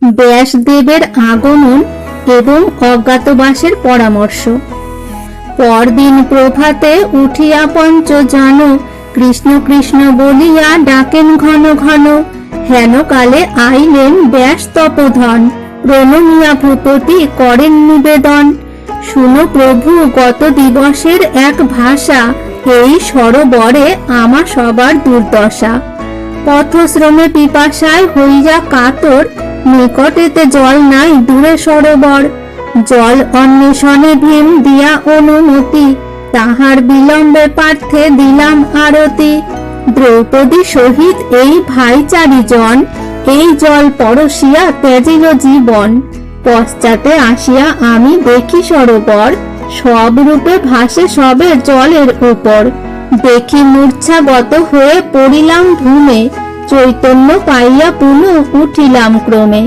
ব্যাসদেবের আগমন এবং অজ্ঞাতবাসের পরামর্শ। পরদিন প্রভাতে উঠিয়া পঞ্চজন কৃষ্ণ কৃষ্ণ বলিয়া ডাকেন ঘন ঘন। হেন কালে আইলেন ব্যাস তপোধন, প্রণমিয়া ভূপতি করেন নিবেদন। শুনো প্রভু গত দিবসের এক ভাষা, এই সরোবরে আমার সবার দুর্দশা। পথশ্রমে পিপাসায় হইয়া কাতর, নিকটেতে জল নাই দূরে সরোবর। জল অন্বেষণে ভীম দিয়া অনুমতি, তাহার বিলম্বে পার্থে দিলাম আরতি। দ্রৌপদী সহিত এই ভাই চারিজন, এই জল পরশিয়া ত্যাজিল জীবন। পশ্চাতে আসিয়া আমি দেখি সরোবর, সব রূপে ভাসে সবে জলের উপর। দেখি মূর্ছাগত হয়ে পড়িলাম ভূমে, চৈতন্য পাইয়া পুনঃ উঠিলাম ক্রমে।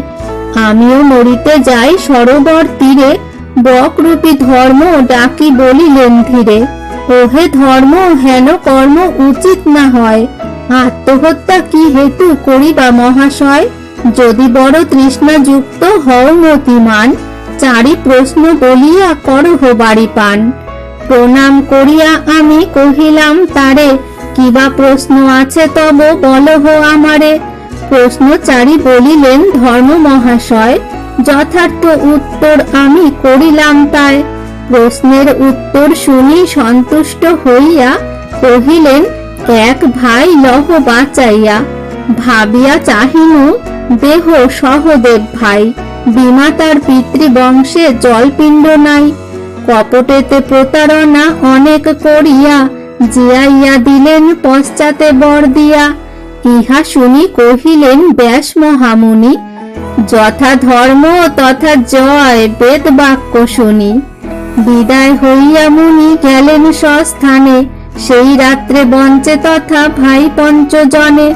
আমিও মরিতে যাই সরোবর তীরে, বকরূপী ধর্ম ডাকি বলিলেন ধীরে। ওহে ধর্ম, হেন কর্ম উচিত না হয়, আত্মহত্যা কি হেতু করিবা মহাশয়? যদি বড় তৃষ্ণা যুক্ত হও মতিমান, চারি প্রশ্ন বলিয়া করহ বাড়ি পান। প্রণাম করিয়া আমি কহিলাম তারে, কিবা প্রশ্ন আছে তব বলহ আমারে। প্রশ্নচারী বলিলেন ধর্ম মহাশয়, যথার্থ উত্তর আমি করিলাম তাই। প্রশ্নের উত্তর শুনি সন্তুষ্ট হইয়া কহিলেন, এক ভাই লহ বাঁচাইয়া। ভাবিয়া চাহিনু দেহ সহদেব ভাই, বিমাতার পিতৃবংশে জলপিণ্ড নাই। কপটেতে প্রতারণা অনেক করিয়া, জিয়াইয়া দিলেন পশ্চাতে বর দিয়া। ইহা শুনি কহিলেন ব্যাস মহামুনি, যথা ধর্ম তথা জয় বেদ বাক্য শুনি। বিদায় হইয়া মুনি গেলেন স্বস্থানে, সেই রাত্রে বঞ্চে তথা ভাই পঞ্চজনে।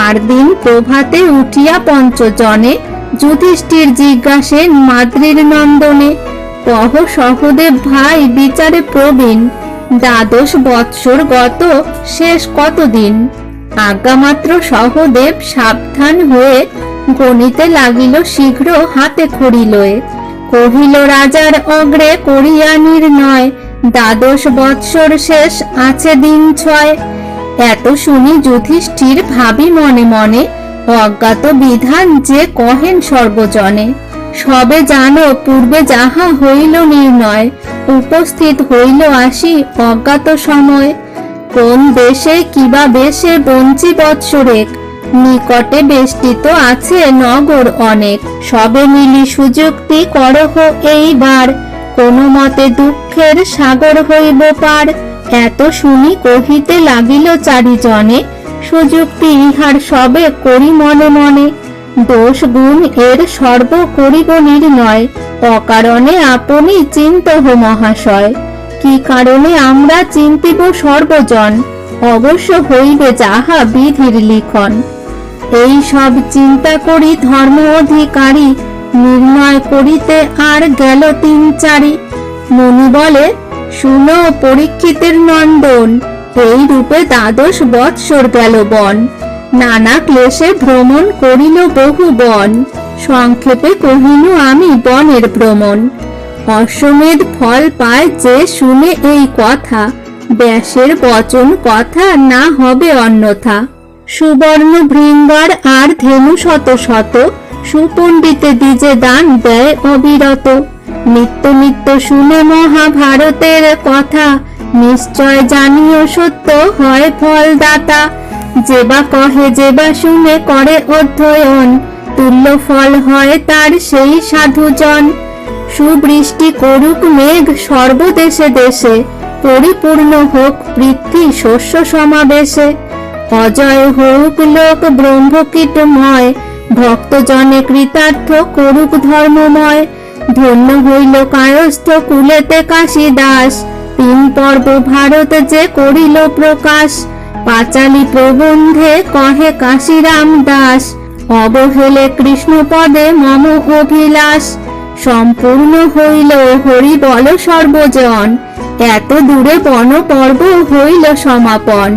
আর দিন প্রভাতে উঠিয়া পঞ্চজনে, যুধিষ্ঠির জিজ্ঞাসেন মাদ্রির নন্দনে। কহ সহদেব ভাই বিচারে প্রবীণ, দ্বাদশ বৎসর গত শেষ কতদিন? আজ্ঞামাত্র সহদেব সাবধান হয়ে, গণিতে লাগিল শীঘ্র হাতে খড়ি লয়ে। কহিল রাজার অগ্রে করিয়া নির্ণয়, দ্বাদশ বৎসর শেষ আছে দিন 6। এত শুনি যুধিষ্ঠির ভাবি মনে মনে, অজ্ঞাত বিধান যে কহেন সর্বজনে। সবে জানো পূর্বে যাহা হইল নির্ণয়, উপস্থিত হইল আসি অজ্ঞাত সময়। কোন দেশে কিবা বেশে বঞ্চি বৎসরেক, নিকটে বেষ্টিত আছে নগর অনেক। সবে মিলি সুযুক্তি করহ এইবার, কোনো মতে দুঃখের সাগর হইব পার। এত শুনি কহিতে লাগিল চারিজনে, সুযুক্তি ইহার সবে করি মনে মনে। দোষ গুণ এর সর্ব করিব নির্ণয়, অকারণে আপনি চিন্তহ মহাশয়। কি কারণে আমরা চিন্তিব সর্বজন, অবশ্য হইবে যাহা বিধির লিখন। এই সব চিন্তা করি ধর্ম অধিকারী, নির্ণয় করিতে আর গেল 3-4। মুনি বলে, শুনো পরীক্ষিতের নন্দন, এই রূপে দ্বাদশ বৎসর গেল বন। নানা ক্লেশে ভ্রমণ করিল বহু বন, সংক্ষেপে কহিনু আমি বনের ভ্রমণ। অশ্বমেধ ফল পায় যে শুনে এই কথা, ব্যাসের বচন কথা না হবে অন্যথা। সুবর্ণ ভৃঙ্গার আর ধেনু শত শত, সুপণ্ডিতে দিজে দান দেয় অবিরত। নিত্য নিত্য শুনে মহাভারতের কথা, নিশ্চয় জানিও সত্য হয় ফলদাতা। যেবা কহে যেবা শুনে করে অধ্যয়ন, তুল্য ফল হয় তার সেই সাধুজন। সুবৃষ্টি করুক মেঘ সর্বদেশে দেশে, পরিপূর্ণ হোক পৃথ্বী শস্য সমাবেশে। অজয় হোক লোক ব্রহ্মকীটময়, ভক্তজনে কৃতার্থ করুক ধর্মময়। ধন্য হইল কায়স্থ কুলেতে কাশী দাস, 3 পর্ব ভারত যে করিল প্রকাশ। পাঁচালী প্রবন্ধে কহে কাশীরাম দাস, অবহেলে কৃষ্ণ পদে মম অভিলাষ। সম্পূর্ণ হইল হরি বল সর্বজন, এত দূরে বন পর্ব হইল সমাপন।